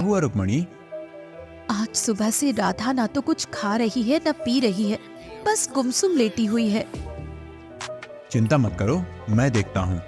हुआ रुक्मणी? आज सुबह से राधा ना तो कुछ खा रही है न पी रही है, बस गुमसुम लेटी हुई है। चिंता मत करो, मैं देखता हूँ।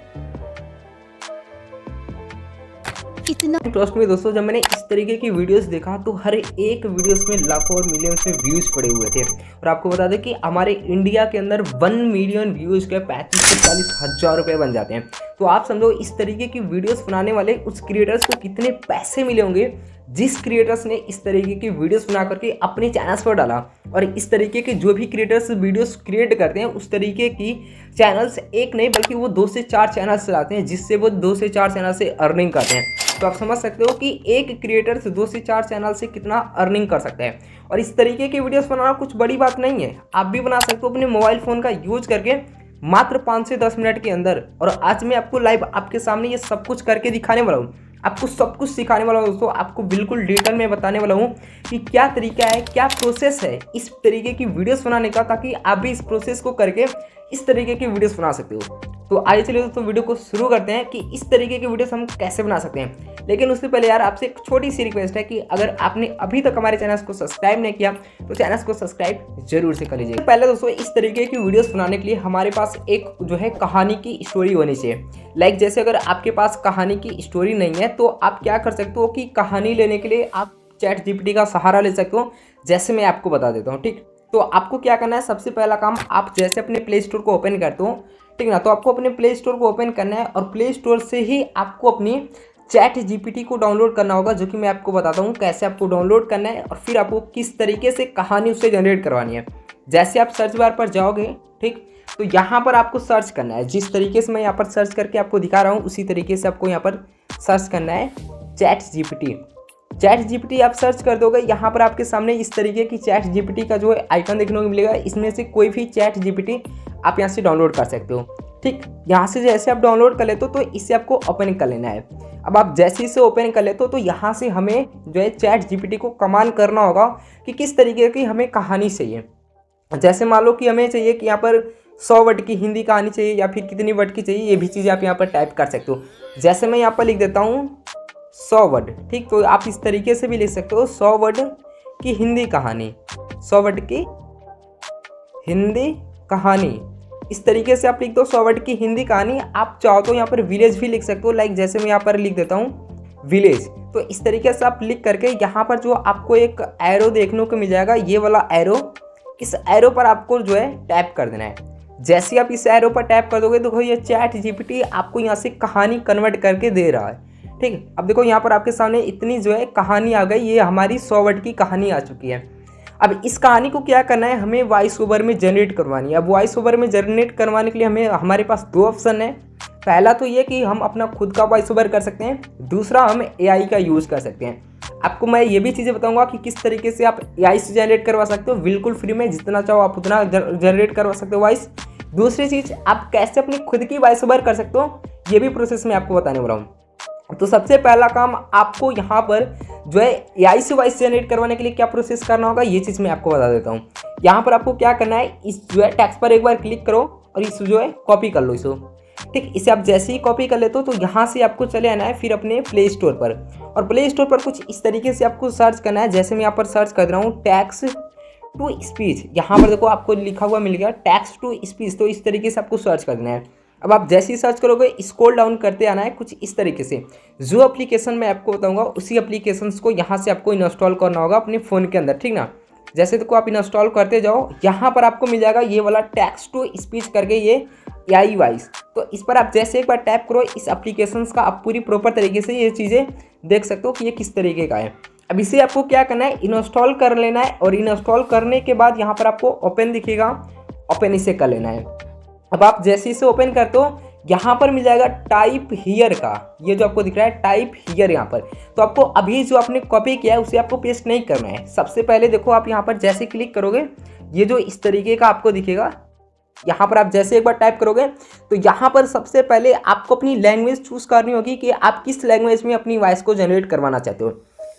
इतना ट्रस्ट में दोस्तों, जब मैंने इस तरीके की वीडियोस देखा तो हर एक वीडियोस में लाखों और मिलियंस में व्यूज पड़े हुए थे। और आपको बता दें कि हमारे इंडिया के अंदर 1 मिलियन व्यूज के 35 से 40 हज़ार रुपये बन जाते हैं। तो आप समझो इस तरीके की वीडियोस बनाने वाले उस क्रिएटर्स को कितने पैसे मिले होंगे, जिस क्रिएटर्स ने इस तरीके की वीडियोस बना करके अपने चैनल्स पर डाला। और इस तरीके के जो भी क्रिएटर्स वीडियोस क्रिएट करते हैं उस तरीके की चैनल्स एक नहीं बल्कि वो 2 से 4 चैनल्स चलाते हैं, जिससे वो 2 से 4 चैनल से अर्निंग करते हैं। तो आप समझ सकते हो कि एक क्रिएटर से 2 से 4 चैनल से कितना अर्निंग कर सकते हैं। और इस तरीके की वीडियोस बनाना कुछ बड़ी बात नहीं है, आप भी बना सकते हो अपने मोबाइल फ़ोन का यूज करके मात्र 5 से 10 मिनट के अंदर। और आज मैं आपको लाइव आपके सामने ये सब कुछ करके दिखाने वाला हूँ, आपको सब कुछ सिखाने वाला हूँ दोस्तों। आपको बिल्कुल डिटेल में बताने वाला हूँ कि क्या तरीका है, क्या प्रोसेस है इस तरीके की वीडियोस बनाने का, ताकि आप भी इस प्रोसेस को करके इस तरीके की वीडियोस बना सकते हो। तो आइए चलिए दोस्तों वीडियो को शुरू करते हैं कि इस तरीके की वीडियोस हम कैसे बना सकते हैं। लेकिन उससे पहले यार आपसे एक छोटी सी रिक्वेस्ट है कि अगर आपने अभी तक हमारे चैनल को सब्सक्राइब नहीं किया तो चैनल को सब्सक्राइब जरूर से कर लीजिए। पहले दोस्तों इस तरीके की वीडियोस बनाने के लिए हमारे पास एक जो है कहानी की स्टोरी होनी चाहिए। लाइक जैसे अगर आपके पास कहानी की स्टोरी नहीं है तो आप क्या कर सकते हो कि कहानी लेने के लिए आप चैट जीपीटी का सहारा ले सकते हो, जैसे मैं आपको बता देता हूँ। ठीक, तो आपको क्या करना है, सबसे पहला काम आप जैसे अपने प्ले स्टोर को ओपन करते हो, ठीक ना, तो आपको अपने प्ले स्टोर को ओपन करना है और प्ले स्टोर से ही आपको अपनी चैट जीपीटी को डाउनलोड करना होगा, जो कि मैं आपको बताता हूँ कैसे आपको डाउनलोड करना है और फिर आपको किस तरीके से कहानी उससे जनरेट करवानी है। जैसे आप सर्च बार पर जाओगे, ठीक, तो यहाँ पर आपको सर्च करना है। जिस तरीके से मैं यहाँ पर सर्च करके आपको दिखा रहा हूँ उसी तरीके से आपको यहाँ पर सर्च करना है चैट जीपीटी। चैट जीपीटी आप सर्च कर दोगे, यहाँ पर आपके सामने इस तरीके की चैट जीपीटी का जो है आइकन देखने को मिलेगा। इसमें से कोई भी चैट जीपीटी आप यहाँ से डाउनलोड कर सकते हो। ठीक, यहाँ से जैसे आप डाउनलोड कर लेते हो तो इसे आपको ओपन कर लेना है। अब आप जैसे इसे ओपन कर लेते हो तो यहाँ से हमें जो है चैट जीपीटी को कमांड करना होगा कि किस तरीके की हमें कहानी चाहिए। जैसे मान लो कि हमें चाहिए कि यहाँ पर 100 वर्ड की हिंदी कहानी चाहिए या फिर कितनी वर्ड की चाहिए, ये भी चीज़ें आप यहाँ पर टाइप कर सकते हो। जैसे मैं यहाँ पर लिख देता हूँ 100 वर्ड, ठीक, तो आप इस तरीके से भी लिख सकते हो 100 वर्ड की हिंदी कहानी, 100 वर्ड की हिंदी कहानी, इस तरीके से आप लिख दो 100 वर्ड की हिंदी कहानी। आप चाहो तो यहाँ पर विलेज भी लिख सकते हो, लाइक जैसे मैं यहाँ पर लिख देता हूँ विलेज। तो इस तरीके से आप लिख करके यहाँ पर जो आपको एक एरो देखने को मिल जाएगा, ये वाला एरो, इस एरो पर आपको जो है टैप कर देना है। जैसे आप इस एरो पर टैप कर दोगे तो ये चैट जीपीटी आपको यहाँ से कहानी कन्वर्ट करके दे रहा है। ठीक, अब देखो यहाँ पर आपके सामने इतनी जो है कहानी आ गई, ये हमारी 100 वर्ड की कहानी आ चुकी है। अब इस कहानी को क्या करना है, हमें वॉइस ओवर में जनरेट करवानी है। अब वॉइस ओवर में जनरेट करवाने के लिए हमारे पास 2 ऑप्शन है। पहला तो ये कि हम अपना खुद का वॉइस ओवर कर सकते हैं, दूसरा हम एआई का यूज़ कर सकते हैं। आपको मैं ये भी चीज़ें बताऊंगा कि किस तरीके से आप एआई से जनरेट करवा सकते हो, बिल्कुल फ्री में, जितना चाहो आप उतना जनरेट करवा सकते हो वॉइस। दूसरी चीज़, आप कैसे अपनी खुद की वॉइस ओवर कर सकते हो, ये भी प्रोसेस मैं आपको बताने वाला हूँ। तो सबसे पहला काम आपको यहाँ पर जो है एआई से वॉइस जनरेट करवाने के लिए क्या प्रोसेस करना होगा, ये चीज़ मैं आपको बता देता हूँ। यहाँ पर आपको क्या करना है, इस जो है टेक्स्ट पर एक बार क्लिक करो और इस जो है कॉपी कर लो इसको। ठीक, इसे आप जैसे ही कॉपी कर लेते हो तो यहाँ से आपको चले आना है फिर अपने प्ले स्टोर पर, और प्ले स्टोर पर कुछ इस तरीके से आपको सर्च करना है। जैसे मैं यहाँ पर सर्च कर रहा हूँ टेक्स्ट टू स्पीच, यहाँ पर देखो आपको लिखा हुआ मिल गया टेक्स्ट टू स्पीच, तो इस तरीके से आपको सर्च कर देना है। अब आप जैसे ही सर्च करोगे स्क्रॉल डाउन करते आना है कुछ इस तरीके से। जो एप्लीकेशन मैं आपको बताऊंगा उसी एप्लीकेशन को यहाँ से आपको इंस्टॉल करना होगा अपने फ़ोन के अंदर, ठीक ना। जैसे देखो आप इंस्टॉल करते जाओ, यहाँ पर आपको मिल जाएगा ये वाला टेक्स्ट टू स्पीच करके ये एआई वॉइस। तो इस पर आप जैसे एक बार टैप करो, इस एप्लीकेशन का आप पूरी प्रॉपर तरीके से ये चीज़ें देख सकते हो कि ये किस तरीके का है। अब इसे आपको क्या करना है, इंस्टॉल कर लेना है, और इंस्टॉल करने के बाद यहाँ पर आपको ओपन दिखेगा, ओपन इसे कर लेना है। अब आप जैसे इसे ओपन करते हो यहाँ पर मिल जाएगा टाइप हियर का, ये जो आपको दिख रहा है टाइप हियर यहाँ पर। तो आपको अभी जो आपने कॉपी किया है उसे आपको पेस्ट नहीं करना है। सबसे पहले देखो आप यहाँ पर जैसे क्लिक करोगे ये जो इस तरीके का आपको दिखेगा, यहाँ पर आप जैसे एक बार टाइप करोगे तो यहाँ पर सबसे पहले आपको अपनी लैंग्वेज चूज़ करनी होगी कि आप किस लैंग्वेज में अपनी वॉइस को जनरेट करवाना चाहते हो।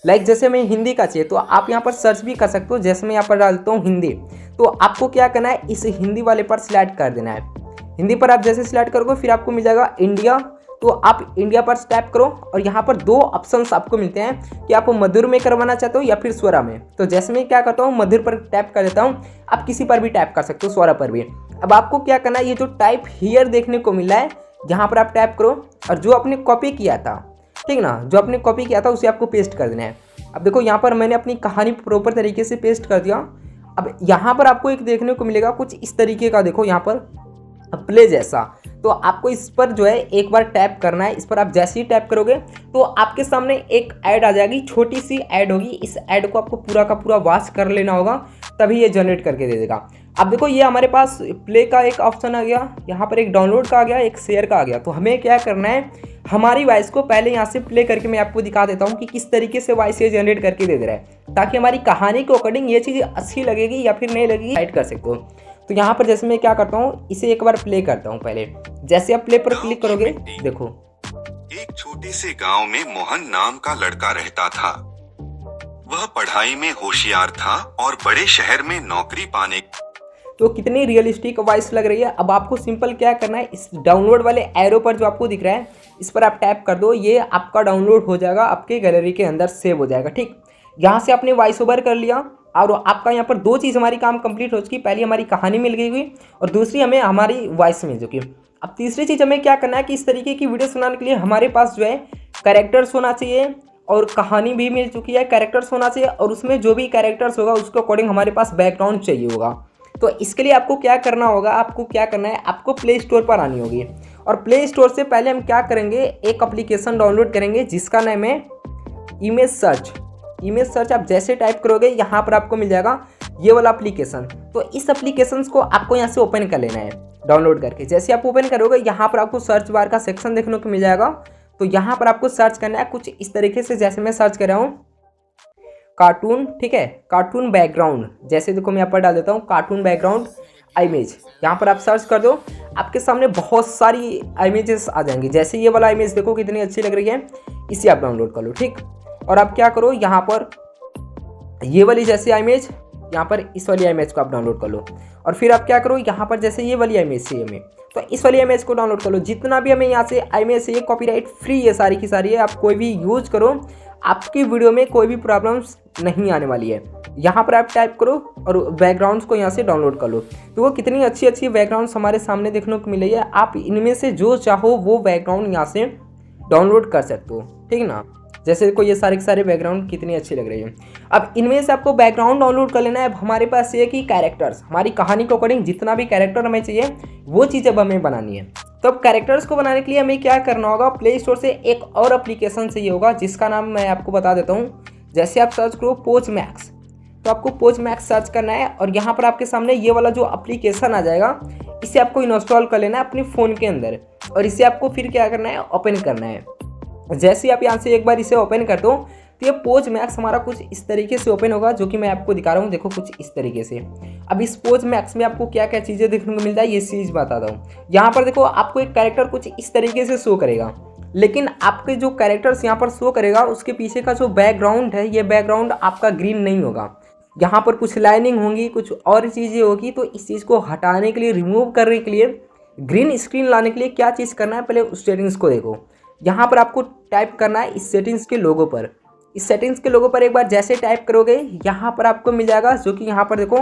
लाइक जैसे मैं हिंदी का चाहिए तो आप यहाँ पर सर्च भी कर सकते हो। जैसे मैं यहाँ पर डालता हूँ हिंदी, तो आपको क्या करना है, इस हिंदी वाले पर सिलेक्ट कर देना है। हिंदी पर आप जैसे सिलेक्ट करोगे फिर आपको मिल जाएगा इंडिया, तो आप इंडिया पर टैप करो और यहाँ पर दो ऑप्शंस आपको मिलते हैं कि आप मधुर में करवाना चाहते हो या फिर स्वरा में। तो जैसे मैं क्या करता हूँ, मधुर पर टैप कर देता हूँ, आप किसी पर भी टैप कर सकते हो, स्वरा पर भी। अब आपको क्या करना है, ये जो टाइप हियर देखने को मिला है यहाँ पर आप टैप करो और जो आपने कॉपी किया था, ठीक ना, जो आपने कॉपी किया था उसे आपको पेस्ट कर देना है। अब देखो यहाँ पर मैंने अपनी कहानी प्रॉपर तरीके से पेस्ट कर दिया। अब यहाँ पर आपको एक देखने को मिलेगा कुछ इस तरीके का, देखो यहाँ पर प्ले जैसा। तो आपको इस पर जो है एक बार टैप करना है। इस पर आप जैसे ही टैप करोगे तो आपके सामने एक ऐड आ जाएगी, छोटी सी ऐड होगी। इस ऐड को आपको पूरा का पूरा वॉच कर लेना होगा, तभी ये जनरेट करके दे देगा। अब देखो ये हमारे पास प्ले का एक ऑप्शन आ गया, यहाँ पर एक डाउनलोड का आ गया, एक शेयर का आ गया। तो हमें क्या करना है, हमारी वॉइस को पहले यहाँ से प्ले करके मैं आपको दिखा देता हूँ कि किस तरीके से वॉइस ये जनरेट करके दे रहा है, ताकि हमारी कहानी के अकॉर्डिंग ये चीज़ अच्छी लगेगी या फिर नहीं लगेगी, ऐड कर सकते हो। तो यहाँ पर जैसे मैं क्या करता हूँ, इसे एक बार प्ले करता हूँ। पहले जैसे आप प्ले पर क्लिक करोगे, देखो एक छोटे से गांव में मोहन नाम का लड़का रहता था। वह पढ़ाई में होशियार था और बड़े शहर में नौकरी पाने। तो कितनी रियलिस्टिक वॉइस लग रही है। अब आपको सिंपल क्या करना है, इस डाउनलोड वाले एरो पर जो आपको दिख रहा है इस पर आप टैप कर दो, ये आपका डाउनलोड हो जाएगा, आपके गैलरी के अंदर सेव हो जाएगा। ठीक, यहाँ से आपने वॉइस ओवर कर लिया और आपका यहाँ पर दो चीज़ हमारी काम कंप्लीट हो चुकी। पहली हमारी कहानी मिल गई हुई और दूसरी हमें हमारी वॉइस मिल चुकी। अब तीसरी चीज़ हमें क्या करना है कि इस तरीके की वीडियो सुनाने के लिए हमारे पास जो है कैरेक्टर्स होना चाहिए और कहानी भी मिल चुकी है, कैरेक्टर्स होना चाहिए और उसमें जो भी कैरेक्टर्स होगा उसके अकॉर्डिंग हमारे पास बैकग्राउंड चाहिए होगा। तो इसके लिए आपको क्या करना होगा, आपको क्या करना है, आपको प्ले स्टोर पर आनी होगी और प्ले स्टोर से पहले हम क्या करेंगे, एक एप्लीकेशन डाउनलोड करेंगे जिसका नाम है इमेज सर्च। इमेज सर्च आप जैसे टाइप करोगे यहाँ पर आपको मिल जाएगा ये वाला एप्लीकेशन। तो इस एप्लीकेशन को आपको यहाँ से ओपन कर लेना है डाउनलोड करके। जैसे आप ओपन करोगे यहाँ पर आपको सर्च बार का सेक्शन देखने को मिल जाएगा। तो यहाँ पर आपको सर्च करना है कुछ इस तरीके से, जैसे मैं सर्च कर रहा हूँ कार्टून, ठीक है, कार्टून बैकग्राउंड। जैसे देखो मैं यहाँ पर डाल देता हूँ कार्टून बैकग्राउंड इमेज, यहाँ पर आप सर्च कर दो, आपके सामने बहुत सारी इमेजेस आ जाएंगी। जैसे ये वाला इमेज देखो कितनी अच्छी लग रही है, इसे आप डाउनलोड कर लो। ठीक, और आप क्या करो, यहाँ पर ये वाली जैसी इमेज, यहाँ पर इस वाली इमेज को आप डाउनलोड कर लो और फिर आप क्या करो, यहाँ पर जैसे ये वाली इमेज चाहिए हमें तो इस वाली इमेज को डाउनलोड कर लो। जितना भी हमें यहाँ से इमेज चाहिए कॉपीराइट फ्री है, सारी की सारी है, आप कोई भी यूज करो, आपकी वीडियो में कोई भी प्रॉब्लम्स नहीं आने वाली है। यहाँ पर आप टाइप करो और बैकग्राउंड्स को यहाँ से डाउनलोड कर लो। तो वो कितनी अच्छी अच्छी बैकग्राउंड्स हमारे सामने देखने को मिली है। आप इनमें से जो चाहो वो बैकग्राउंड यहाँ से डाउनलोड कर सकते हो, ठीक ना। जैसे देखो ये सारे के सारे बैकग्राउंड कितनी अच्छी लग रही है। अब इनमें से आपको बैकग्राउंड डाउनलोड कर लेना है। अब हमारे पास ये कि कैरेक्टर्स, हमारी कहानी के अकॉर्डिंग जितना भी कैरेक्टर हमें चाहिए वो चीज़ अब हमें बनानी है। तो अब कैरेक्टर्स को बनाने के लिए हमें क्या करना होगा, प्ले स्टोर से एक और एप्लीकेशन चाहिए होगा जिसका नाम मैं आपको बता देता हूँ। जैसे आप सर्च करो पोज मैक्स, तो आपको पोज मैक्स सर्च करना है और यहाँ पर आपके सामने ये वाला जो एप्लीकेशन आ जाएगा इसे आपको इंस्टॉल कर लेना है अपने फ़ोन के अंदर और इसे आपको फिर क्या करना है, ओपन करना है। जैसे ही आप यहाँ से एक बार इसे ओपन कर दो तो ये पोज मैक्स हमारा कुछ इस तरीके से ओपन होगा, जो कि मैं आपको दिखा रहा हूँ। देखो कुछ इस तरीके से। अब इस पोज मैक्स में आपको क्या क्या चीज़ें देखने को मिलता है ये चीज़ बताता हूँ। यहाँ पर देखो आपको एक कैरेक्टर कुछ इस तरीके से शो करेगा, लेकिन आपके जो कैरेक्टर्स यहाँ पर शो करेगा उसके पीछे का जो बैकग्राउंड है ये बैकग्राउंड आपका ग्रीन नहीं होगा। यहाँ पर कुछ लाइनिंग होंगी, कुछ और चीज़ें होगी। तो इस चीज़ को हटाने के लिए, रिमूव करने के लिए, ग्रीन स्क्रीन लाने के लिए क्या चीज़ करना है, पहले उस सेटिंग्स को देखो। यहाँ पर आपको टाइप करना है इस सेटिंग्स के लोगो पर। इस सेटिंग्स के लोगो पर एक बार जैसे टाइप करोगे यहाँ पर आपको मिल जाएगा, जो कि यहाँ पर देखो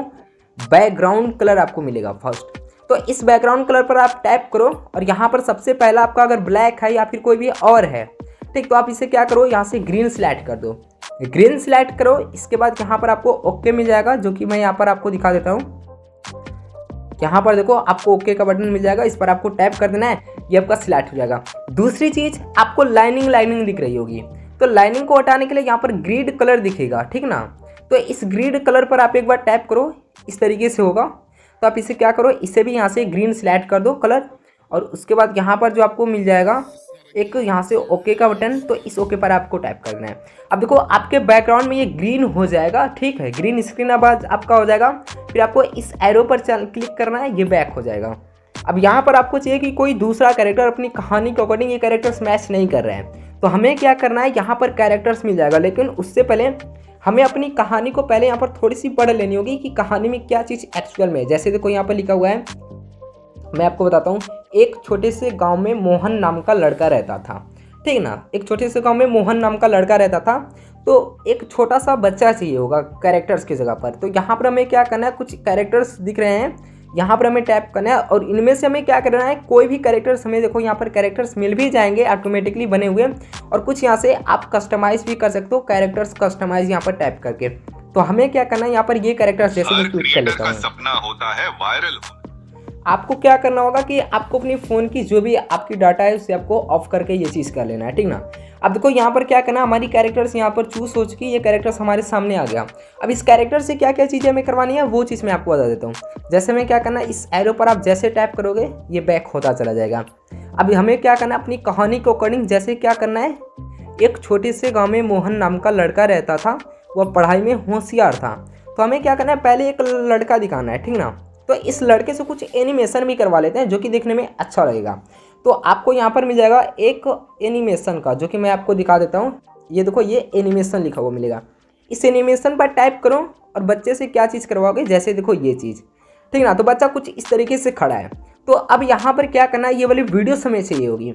बैकग्राउंड कलर आपको मिलेगा फर्स्ट। तो इस बैकग्राउंड कलर पर आप टाइप करो और यहाँ पर सबसे पहला आपका अगर ब्लैक है या फिर कोई भी और है, ठीक, तो आप इसे क्या करो, यहाँ से ग्रीन सिलेक्ट कर दो। ग्रीन सिलेक्ट करो, इसके बाद यहाँ पर आपको ओके मिल जाएगा, जो कि मैं यहाँ पर आपको दिखा देता हूँ। यहाँ पर देखो आपको ओके का बटन मिल जाएगा, इस पर आपको टैप कर देना है, ये आपका सिलेक्ट हो जाएगा। दूसरी चीज़ आपको लाइनिंग दिख रही होगी, तो लाइनिंग को हटाने के लिए यहाँ पर ग्रीड कलर दिखेगा, ठीक ना। तो इस ग्रीड कलर पर आप एक बार टैप करो, इस तरीके से होगा। तो आप इसे क्या करो, इसे भी यहाँ से ग्रीन सिलेक्ट कर दो कलर और उसके बाद यहाँ पर जो आपको मिल जाएगा एक यहाँ से ओके का बटन, तो इस ओके पर आपको टाइप करना है। अब देखो आपके बैकग्राउंड में ये ग्रीन हो जाएगा, ठीक है, ग्रीन स्क्रीन अब आपका हो जाएगा। फिर आपको इस एरो पर क्लिक करना है, ये बैक हो जाएगा। अब यहाँ पर आपको चाहिए कि कोई दूसरा कैरेक्टर अपनी कहानी के अकॉर्डिंग ये कैरेक्टर्स मैच नहीं कर रहे हैं, तो हमें क्या करना है, यहाँ पर कैरेक्टर्स मिल जाएगा, लेकिन उससे पहले हमें अपनी कहानी को पहले यहाँ पर थोड़ी सी पढ़ लेनी होगी कि कहानी में क्या चीज़ एक्चुअल में है। जैसे देखो यहाँ पर लिखा हुआ है मैं आपको बताता हूँ, एक छोटे से गांव में मोहन नाम का लड़का रहता था, ठीक है ना। एक छोटे से गांव में मोहन नाम का लड़का रहता था। तो एक छोटा सा बच्चा चाहिए होगा कैरेक्टर्स की जगह पर। तो यहाँ पर हमें क्या करना है, कुछ कैरेक्टर्स दिख रहे हैं, यहाँ पर हमें टैप करना है और इनमें से हमें क्या करना है, कोई भी कैरेक्टर्स हमें, देखो यहाँ पर कैरेक्टर्स मिल भी जाएंगे ऑटोमेटिकली बने हुए, और कुछ यहाँ से आप कस्टमाइज़ भी कर सकते हो, कैरेक्टर्स कस्टमाइज यहाँ पर टैप करके। तो हमें क्या करना है, यहाँ पर ये कैरेक्टर्स जैसे मैं क्लिक कर लेता हूँ, सपना होता है वायरल। आपको क्या करना होगा कि आपको अपनी फ़ोन की जो भी आपकी डाटा है उसे आपको ऑफ करके ये चीज़ कर लेना है, ठीक ना। अब देखो यहाँ पर क्या करना, हमारी कैरेक्टर्स यहाँ पर चूज़ हो चुकी, ये कैरेक्टर्स हमारे सामने आ गया। अब इस कैरेक्टर से क्या क्या चीज़ें हमें करवानी है वो चीज़ मैं आपको बता देता हूँ। जैसे में क्या करना है, इस एरो पर आप जैसे टैप करोगे ये बैक होता चला जाएगा। अब हमें क्या करना है, अपनी कहानी के अकॉर्डिंग जैसे क्या करना है, एक छोटे से गाँव में मोहन नाम का लड़का रहता था, वह पढ़ाई में होशियार था। तो हमें क्या करना है, पहले एक लड़का दिखाना है, ठीक ना। तो इस लड़के से कुछ एनिमेशन भी करवा लेते हैं जो कि देखने में अच्छा लगेगा। तो आपको यहाँ पर मिल जाएगा एक एनिमेशन का, जो कि मैं आपको दिखा देता हूँ। ये देखो, ये एनिमेशन लिखा हुआ मिलेगा। इस एनिमेशन पर टाइप करो और बच्चे से क्या चीज़ करवाओगे, जैसे देखो ये चीज़, ठीक ना। तो बच्चा कुछ इस तरीके से खड़ा है। तो अब यहाँ पर क्या करना है, ये वाली वीडियो हमें चाहिए होगी।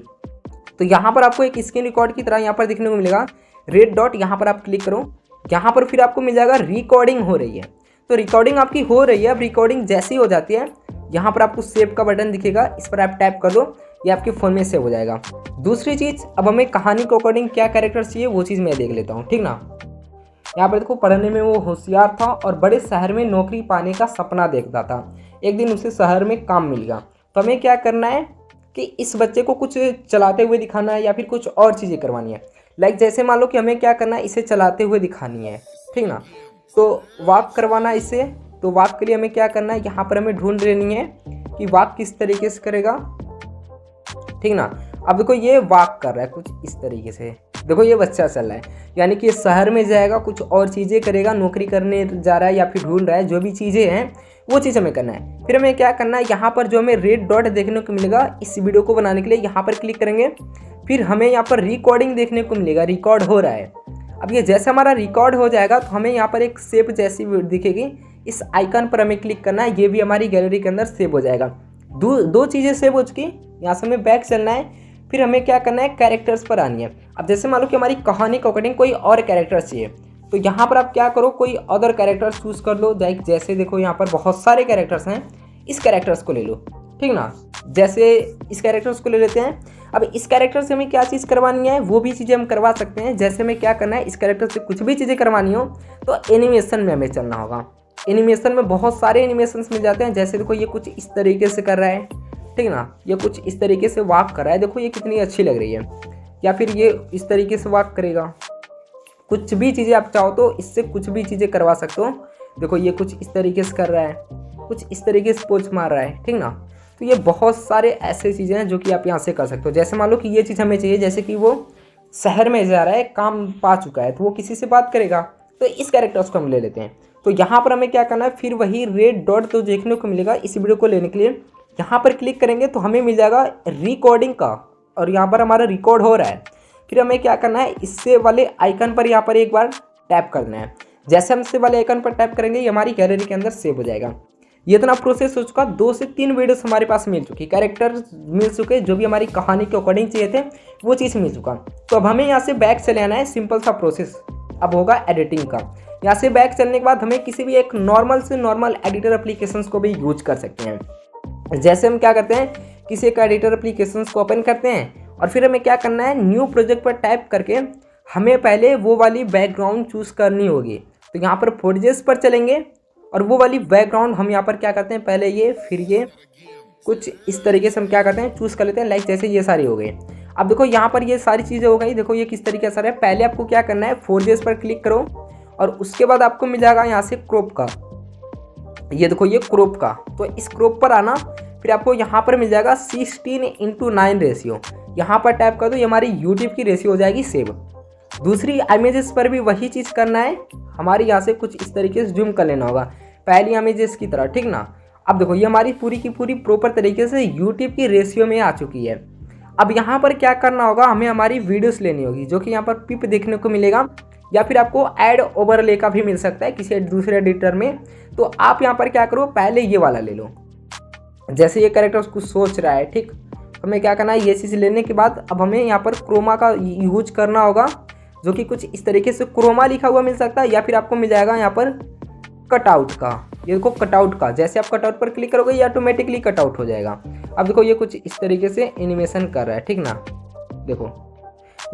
तो यहाँ पर आपको एक स्क्रीन रिकॉर्ड की तरह यहाँ पर देखने को मिलेगा, रेड डॉट, यहाँ पर आप क्लिक करो। यहाँ पर फिर आपको मिल जाएगा रिकॉर्डिंग हो रही है। तो रिकॉर्डिंग आपकी हो रही है। अब रिकॉर्डिंग जैसी हो जाती है, यहाँ पर आपको सेव का बटन दिखेगा, इस पर आप टैप कर दो, ये आपके फ़ोन में सेव हो जाएगा। दूसरी चीज़, अब हमें कहानी के अकॉर्डिंग क्या कैरेक्टर चाहिए वो चीज़ मैं देख लेता हूँ, ठीक ना। यहाँ पर देखो, पढ़ने में वो होशियार था और बड़े शहर में नौकरी पाने का सपना देखता था। एक दिन उसे शहर में काम मिल गया। तो हमें क्या करना है कि इस बच्चे को कुछ चलाते हुए दिखाना है या फिर कुछ और चीज़ें करवानी है। लाइक जैसे मान लो कि हमें क्या करना है, इसे चलाते हुए दिखानी है, ठीक ना। तो वॉक करवाना इसे। तो वॉक के लिए हमें क्या करना है, यहाँ पर हमें ढूंढ लेनी है कि वॉक किस तरीके से करेगा, ठीक ना। अब देखो ये वॉक कर रहा है कुछ इस तरीके से, देखो ये बच्चा चल रहा है, यानी कि शहर में जाएगा, कुछ और चीज़ें करेगा, नौकरी करने जा रहा है या फिर ढूंढ रहा है, जो भी चीज़ें हैं वो चीज़ हमें करना है। फिर हमें क्या करना है, यहाँ पर जो हमें रेड डॉट देखने को मिलेगा इस वीडियो को बनाने के लिए, यहाँ पर क्लिक करेंगे। फिर हमें यहाँ पर रिकॉर्डिंग देखने को मिलेगा, रिकॉर्ड हो रहा है। अब ये जैसे हमारा रिकॉर्ड हो जाएगा तो हमें यहाँ पर एक सेव जैसी दिखेगी, इस आइकन पर हमें क्लिक करना है, ये भी हमारी गैलरी के अंदर सेव हो जाएगा। दो चीज़ें सेव हो चुकी, यहाँ से हमें बैक चलना है। फिर हमें क्या करना है, कैरेक्टर्स पर आनी है। अब जैसे मान लो कि हमारी कहानी के अकॉर्डिंग कोई और कैरेक्टर्स चाहिए, तो यहाँ पर आप क्या करो, कोई अदर कैरेक्टर्स चूज़ कर लो। जैसे देखो यहाँ पर बहुत सारे कैरेक्टर्स हैं, इस कैरेक्टर्स को ले लो, ठीक ना। जैसे इस कैरेक्टर्स को ले लेते हैं। अब इस कैरेक्टर से हमें क्या चीज़ करवानी है वो भी चीज़ें हम करवा सकते हैं। जैसे हमें क्या करना है, इस कैरेक्टर से कुछ भी चीज़ें करवानी हो तो एनिमेशन में हमें चलना होगा। एनिमेशन में बहुत सारे एनिमेशंस मिल जाते हैं। जैसे देखो ये कुछ इस तरीके से कर रहा है, ठीक ना, ये कुछ इस तरीके से वॉक कर रहा है, देखो ये कितनी अच्छी लग रही है। या फिर ये इस तरीके से वॉक करेगा, कुछ भी चीज़ें आप चाहो तो इससे कुछ भी चीज़ें करवा सकते हो। देखो ये कुछ इस तरीके से कर रहा है, कुछ इस तरीके से पोज मार रहा है, ठीक ना। तो ये बहुत सारे ऐसे चीज़ें हैं जो कि आप यहाँ से कर सकते हो। जैसे मान लो कि ये चीज़ हमें चाहिए, जैसे कि वो शहर में जा रहा है, काम पा चुका है, तो वो किसी से बात करेगा, तो इस कैरेक्टर्स को हम ले लेते हैं। तो यहाँ पर हमें क्या करना है, फिर वही रेड डॉट तो देखने को मिलेगा इस वीडियो को लेने के लिए, यहाँ पर क्लिक करेंगे तो हमें मिल जाएगा रिकॉर्डिंग का, और यहाँ पर हमारा रिकॉर्ड हो रहा है। फिर हमें क्या करना है, इससे वाले आइकन पर यहाँ पर एक बार टैप करना है। जैसे हम इससे वाले आइकन पर टैप करेंगे ये हमारी गैलरी के अंदर सेव हो जाएगा। ये इतना प्रोसेस हो चुका, 2 से 3 वीडियोस हमारे पास मिल चुकी, कैरेक्टर मिल चुके, जो भी हमारी कहानी के अकॉर्डिंग चाहिए थे वो चीज़ मिल चुका। तो अब हमें यहाँ से बैक चले आना है, सिंपल सा प्रोसेस अब होगा एडिटिंग का। यहाँ से बैक चलने के बाद हमें किसी भी एक नॉर्मल से नॉर्मल एडिटर एप्लीकेशंस को भी यूज कर सकते हैं। जैसे हम क्या करते हैं, किसी एक एडिटर एप्लीकेशंस को ओपन करते हैं और फिर हमें क्या करना है, न्यू प्रोजेक्ट पर टाइप करके हमें पहले वो वाली बैकग्राउंड चूज़ करनी होगी। तो यहाँ पर फोर्जेस पर चलेंगे और वो वाली बैकग्राउंड हम यहाँ पर क्या करते हैं, पहले ये फिर ये कुछ इस तरीके से हम क्या करते हैं, चूज़ कर लेते हैं। लाइक जैसे ये सारी हो गई। अब देखो यहाँ पर ये सारी चीज़ें हो गई, देखो ये किस तरीके से है। पहले आपको क्या करना है, फोर्जेस पर क्लिक करो और उसके बाद आपको मिल जाएगा यहाँ से क्रॉप का, ये देखो ये क्रॉप का। तो इस क्रॉप पर आना, फिर आपको यहाँ पर मिल जाएगा 16:9 रेशियो, यहाँ पर टाइप कर दो, ये हमारी यूट्यूब की रेशियो हो जाएगी सेव। दूसरी इमेजेस पर भी वही चीज़ करना है, हमारी यहाँ से कुछ इस तरीके से जूम कर लेना होगा पहली इमेजेस की तरह, ठीक ना। अब देखो ये हमारी पूरी की पूरी प्रॉपर तरीके से यूट्यूब की रेशियो में आ चुकी है। अब यहाँ पर क्या करना होगा, हमें हमारी वीडियोस लेनी होगी, जो कि यहाँ पर पिप देखने को मिलेगा, या फिर आपको ऐड ओवरले का भी मिल सकता है किसी दूसरे एडिटर में। तो आप यहाँ पर क्या करो, पहले ये वाला ले लो, जैसे ये कैरेक्टर कुछ सोच रहा है, ठीक, हमें क्या करना है, ये चीज़ लेने के बाद अब हमें यहाँ पर क्रोमा का यूज करना होगा, जो कि कुछ इस तरीके से क्रोमा लिखा हुआ मिल सकता है, या फिर आपको मिल जाएगा यहाँ पर कटआउट का। ये देखो कटआउट का, जैसे आप कटआउट पर क्लिक करोगे ये ऑटोमेटिकली कटआउट हो जाएगा। अब देखो ये कुछ इस तरीके से एनिमेशन कर रहा है, ठीक ना। देखो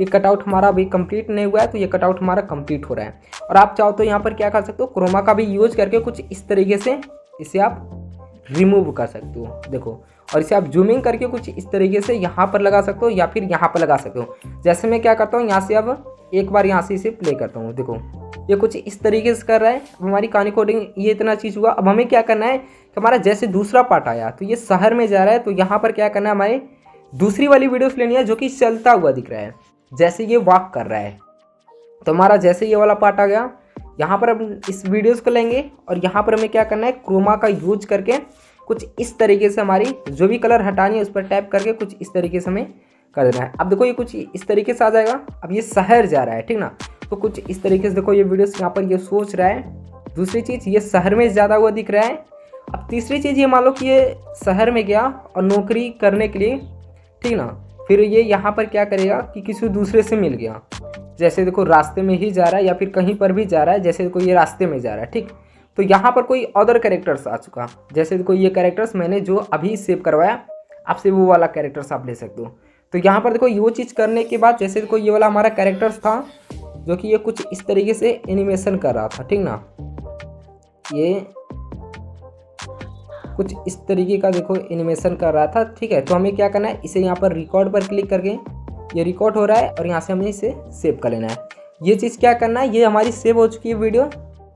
ये कटआउट हमारा अभी कंप्लीट नहीं हुआ है, तो ये कटआउट हमारा कंप्लीट हो रहा है। और आप चाहो तो यहाँ पर क्या कर सकते हो, क्रोमा का भी यूज करके कुछ इस तरीके से इसे आप रिमूव कर सकते हो। देखो, और इसे आप जूमिंग करके कुछ इस तरीके से यहाँ पर लगा सकते हो या फिर यहाँ पर लगा सकते हो। जैसे मैं क्या करता हूँ, यहाँ से अब एक बार यहाँ से इसे प्ले करता हूँ। देखो ये कुछ इस तरीके से कर रहा है। अब हमारी कहानी कोडिंग ये इतना चीज़ हुआ। अब हमें क्या करना है कि हमारा जैसे दूसरा पार्ट आया तो ये शहर में जा रहा है, तो यहाँ पर क्या करना है, हमारे दूसरी वाली वीडियोस लेनी है जो कि चलता हुआ दिख रहा है, जैसे ये वॉक कर रहा है। तो हमारा जैसे ये वाला पार्ट आ गया, यहाँ पर हम इस वीडियोस को लेंगे और यहाँ पर हमें क्या करना है, क्रोमा का यूज करके कुछ इस तरीके से हमारी जो भी कलर हटानी है उस पर टैप करके कुछ इस तरीके से हमें कर देना है। अब देखो ये कुछ इस तरीके से आ जाएगा। अब ये शहर जा रहा है, ठीक ना, तो कुछ इस तरीके से देखो ये वीडियोस यहाँ पर ये सोच रहा है। दूसरी चीज़ ये शहर में ज़्यादा हुआ दिख रहा है। अब तीसरी चीज़ ये मान लो कि ये शहर में गया और नौकरी करने के लिए, ठीक ना, फिर ये यहाँ पर क्या करेगा कि किसी दूसरे से मिल गया। जैसे देखो रास्ते में ही जा रहा है या फिर कहीं पर भी जा रहा है, जैसे देखो ये रास्ते में जा रहा है, ठीक, तो यहाँ पर कोई अदर कैरेक्टर्स आ चुका। जैसे देखो ये कैरेक्टर्स मैंने जो अभी सेव करवाया, आपसे वो वाला कैरेक्टर्स आप ले सकते हो। तो यहाँ पर देखो ये वो चीज़ करने के बाद जैसे देखो ये वाला हमारा कैरेक्टर्स था जो कि ये कुछ इस तरीके से एनिमेशन कर रहा था, ठीक ना, ये कुछ इस तरीके का देखो एनिमेशन कर रहा था, ठीक है। तो हमें क्या करना है, इसे यहाँ पर रिकॉर्ड पर क्लिक करके ये रिकॉर्ड हो रहा है और यहाँ से हमें इसे सेव कर लेना है। ये चीज़ क्या करना है, ये हमारी सेव हो चुकी है वीडियो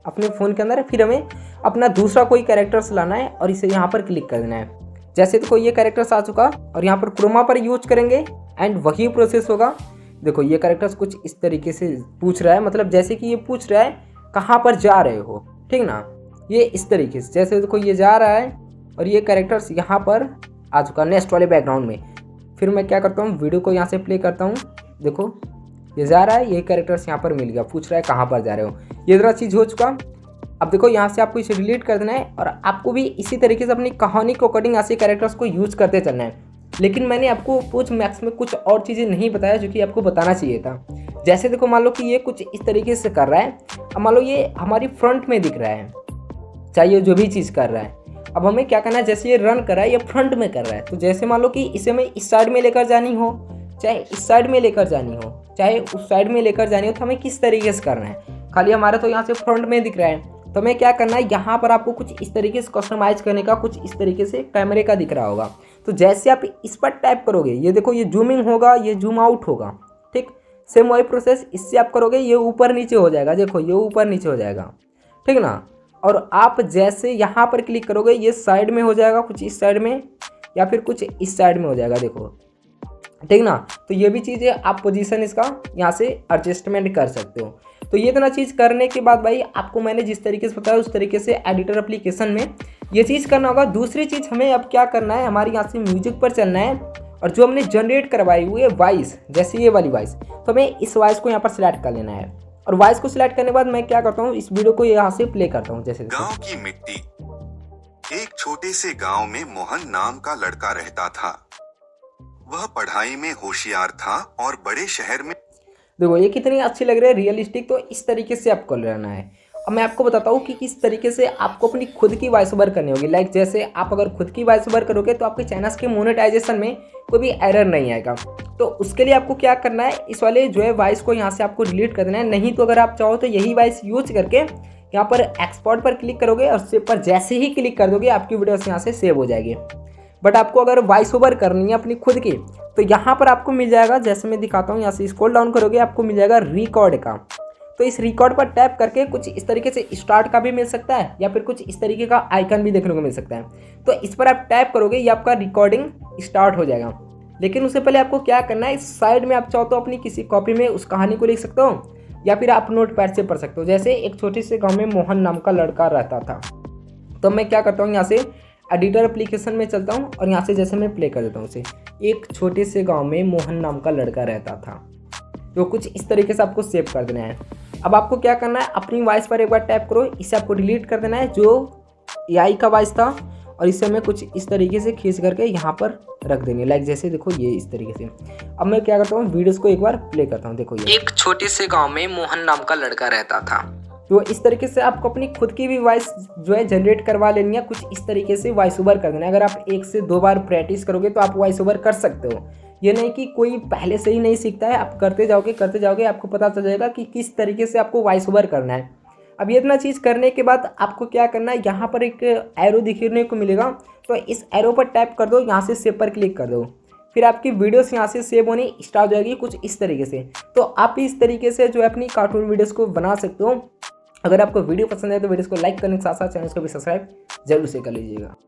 अपने फ़ोन के अंदर। फिर हमें अपना दूसरा कोई कैरेक्टर्स लाना है और इसे यहाँ पर क्लिक कर देना है। जैसे तो कोई ये कैरेक्टर्स आ चुका और यहाँ पर क्रोमा पर यूज करेंगे एंड वही प्रोसेस होगा। देखो ये कैरेक्टर्स कुछ इस तरीके से पूछ रहा है, मतलब जैसे कि ये पूछ रहा है कहाँ पर जा रहे हो, ठीक ना, ये इस तरीके से। जैसे देखो ये जा रहा है और ये कैरेक्टर्स यहाँ पर आ चुका नेक्स्ट वाले बैकग्राउंड में। फिर मैं क्या करता हूँ, वीडियो को यहाँ से प्ले करता हूँ। देखो ये जा रहा है, ये कैरेक्टर्स यहाँ पर मिल गया, पूछ रहा है कहाँ पर जा रहे हो, ये तरह चीज़ हो चुका। अब देखो यहाँ से आपको इसे डिलीट कर देना है और आपको भी इसी तरीके से अपनी कहानी को कोडिंग ऐसे कैरेक्टर्स को यूज़ करते चलना है। लेकिन मैंने आपको कुछ मैक्स में कुछ और चीज़ें नहीं बताया जो कि आपको बताना चाहिए था। जैसे देखो मान लो कि ये कुछ इस तरीके से कर रहा है। अब मान लो ये हमारी फ्रंट में दिख रहा है, चाहे जो भी चीज़ कर रहा है। अब हमें क्या करना है, जैसे ये रन कर रहा है ये फ्रंट में कर रहा है, तो जैसे मान लो कि इसे हमें इस साइड में लेकर जानी हो, चाहे इस साइड में लेकर जानी हो, चाहे उस साइड में लेकर जानी हो, तो हमें किस तरीके से करना है। खाली हमारा तो यहाँ से फ्रंट में दिख रहा है, तो हमें क्या करना है, यहाँ पर आपको कुछ इस तरीके से कस्टमाइज करने का कुछ इस तरीके से कैमरे का दिख रहा होगा। तो जैसे आप इस पर टैप करोगे ये देखो ये जूमिंग होगा, ये जूम आउट होगा, ठीक। सेम वही प्रोसेस इससे आप करोगे, ये ऊपर नीचे हो जाएगा। देखो ये ऊपर नीचे हो जाएगा, ठीक ना। और आप जैसे यहाँ पर क्लिक करोगे ये साइड में हो जाएगा, कुछ इस साइड में या फिर कुछ इस साइड में हो जाएगा, देखो, ठीक ना। तो ये भी चीज़ है, आप पोजीशन इसका यहाँ से एडजस्टमेंट कर सकते हो। तो ये इतना चीज़ करने के बाद भाई आपको मैंने जिस तरीके से बताया उस तरीके से एडिटर एप्लीकेशन में ये चीज़ करना होगा। दूसरी चीज़ हमें अब क्या करना है, हमारे यहाँ से म्यूजिक पर चलना है और जो हमने जनरेट करवाई हुई है वॉइस, जैसे ये वाली वॉइस, तो हमें इस वॉइस को यहाँ पर सिलेक्ट कर लेना है। और वॉइस को सिलेक्ट करने के बाद मैं क्या करता हूँ, इस वीडियो को यहाँ से प्ले करता हूँ। जैसे गांव की मिट्टी। एक छोटे से गांव में मोहन नाम का लड़का रहता था। वह पढ़ाई में होशियार था और बड़े शहर में। देखो ये कितनी अच्छी लग रही है, रियलिस्टिक। तो इस तरीके से आपको रहना है। अब मैं आपको बताता हूँ कि किस तरीके से आपको अपनी खुद की वॉइस ओवर करनी होगी। लाइक जैसे आप अगर खुद की वॉइस ओवर करोगे तो आपके चैनल्स के मोनेटाइजेशन में कोई भी एरर नहीं आएगा। तो उसके लिए आपको क्या करना है, इस वाले जो है वॉइस को यहाँ से आपको डिलीट कर देना है। नहीं तो अगर आप चाहो तो यही वॉइस यूज करके यहाँ पर एक्सपोर्ट पर क्लिक करोगे और सेव पर जैसे ही क्लिक कर दोगे आपकी वीडियो यहाँ से सेव हो जाएगी। बट आपको अगर वॉइस ओवर करनी है अपनी खुद की तो यहाँ पर आपको मिल जाएगा, जैसे मैं दिखाता हूँ, यहाँ से स्क्रॉल डाउन करोगे आपको मिल जाएगा रिकॉर्ड का। तो इस रिकॉर्ड पर टैप करके कुछ इस तरीके से स्टार्ट का भी मिल सकता है या फिर कुछ इस तरीके का आइकन भी देखने को मिल सकता है। तो इस पर आप टैप करोगे ये आपका रिकॉर्डिंग स्टार्ट हो जाएगा। लेकिन उससे पहले आपको क्या करना है, इस साइड में आप चाहो तो अपनी किसी कॉपी में उस कहानी को लिख सकते हो या फिर आप नोटपैड से पढ़ सकते हो। जैसे एक छोटे से गाँव में मोहन नाम का लड़का रहता था। तो मैं क्या करता हूँ, यहाँ से एडिटर एप्लीकेशन में चलता हूँ और यहाँ से जैसे मैं प्ले कर देता हूँ उसे। एक छोटे से गांव में मोहन नाम का लड़का रहता था। तो कुछ इस तरीके से आपको सेव कर देना है। अब आपको क्या करना है, अपनी वॉइस पर एक बार टैप करो, इसे आपको डिलीट कर देना है जो एआई का वॉइस था और इसे हमें कुछ इस तरीके से खींच करके यहाँ पर रख देंगे। लाइक जैसे देखो ये इस तरीके से। अब मैं क्या करता हूँ, वीडियोस को एक बार प्ले करता हूँ। देखो ये एक छोटे से गांव में मोहन नाम का लड़का रहता था। तो इस तरीके से आपको अपनी खुद की भी वॉइस जो है जनरेट करवा लेनी है, कुछ इस तरीके से वॉइस ओवर कर देना है। अगर आप 1 से 2 बार प्रैक्टिस करोगे तो आप वॉइस ओवर कर सकते हो। ये नहीं कि कोई पहले से ही नहीं सीखता है, आप करते जाओगे आपको पता चल जाएगा कि किस तरीके से आपको वॉइस ओवर करना है। अब ये इतना चीज़ करने के बाद आपको क्या करना है, यहाँ पर एक एरो दिखने को मिलेगा, तो इस एरो पर टैप कर दो, यहाँ से सेव पर क्लिक कर दो। फिर आपकी वीडियोस यहाँ से सेव होने स्टार्ट हो जाएगी कुछ इस तरीके से। तो आप इस तरीके से जो है अपनी कार्टून वीडियोस को बना सकते हो। अगर आपको वीडियो पसंद है तो वीडियोस को लाइक करने के साथ साथ चैनल को भी सब्सक्राइब जरूर से कर लीजिएगा।